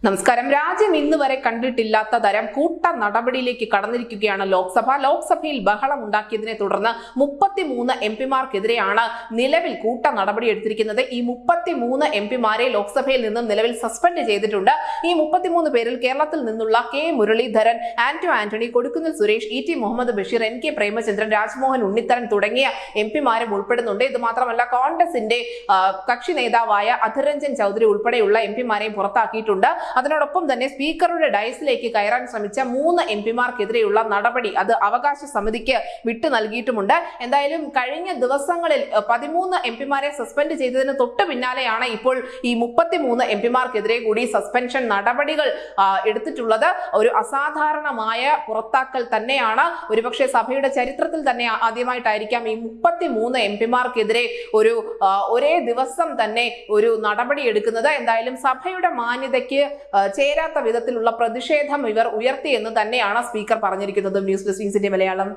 നമസ്കാരം. രാജ്യം ഇന്ന് വരെ കണ്ടിട്ടില്ലാത്ത തരം കൂട്ട നടപടിയിലേക്ക് കടന്നിരിക്കുകയാണ് ലോക്സഭ. ലോക്സഭയിൽ ബഹളം ഉണ്ടാക്കിയതിനെ തുടർന്ന് 33 എംപിമാർക്കെതിരെയാണ് നിലവിൽ കൂട്ട നടപടി എടുത്തിരിക്കുന്നത്. ഈ 33 എംപിമാരെ ലോക്സഭയിൽ നിന്നും നിലവിൽ സസ്പെൻഡ് ചെയ്തിട്ടുണ്ട്. ഈ 33 പേരിൽ കേരളത്തിൽ നിന്നുള്ള കെ മുരളീധരൻ, ആന്റണി, കൊടിക്കുന്നിൽ സുരേഷ്, ഇ ടി മുഹമ്മദ് ബഷീർ, എൻ കെ പ്രേമചന്ദ്രൻ, രാജ്മോഹൻ ഉണ്ണിത്താൻ തുടങ്ങിയ എംപിമാരും ഉൾപ്പെടുന്നുണ്ട്. ഇത് മാത്രമല്ല കോൺഗ്രസിന്റെ കക്ഷി നേതാവായ അധിർ രഞ്ജൻ ചൗധരി ഉൾപ്പെടെയുള്ള എംപിമാരെയും പുറത്താക്കിയിട്ടുണ്ട്. അതിനോടൊപ്പം തന്നെ സ്പീക്കറുടെ ഡയസിലേക്ക് കയറാൻ ശ്രമിച്ച 3 എംപിമാർക്കെതിരെയുള്ള നടപടി അത് അവകാശ സമിതിക്ക് വിട്ടു നൽകിയിട്ടുമുണ്ട്. എന്തായാലും കഴിഞ്ഞ ദിവസങ്ങളിൽ 13 എംപിമാരെ സസ്പെൻഡ് ചെയ്തതിന് തൊട്ട് പിന്നാലെയാണ് ഇപ്പോൾ ഈ 33 എംപിമാർക്കെതിരെ കൂടി സസ്പെൻഷൻ നടപടികൾ എടുത്തിട്ടുള്ളത്. ഒരു അസാധാരണമായ പുറത്താക്കൽ തന്നെയാണ്. ഒരുപക്ഷെ സഭയുടെ ചരിത്രത്തിൽ തന്നെ ആദ്യമായിട്ടായിരിക്കാം ഈ 33 എംപിമാർക്കെതിരെ ഒരേ ദിവസം തന്നെ ഒരു നടപടി എടുക്കുന്നത്. എന്തായാലും സഭയുടെ മാന്യതയ്ക്ക് ചേരാത്ത വിധത്തിലുള്ള പ്രതിഷേധം ഇവർ ഉയർത്തി എന്ന് തന്നെയാണ് സ്പീക്കർ പറഞ്ഞിരിക്കുന്നത്. News desk Malayalam.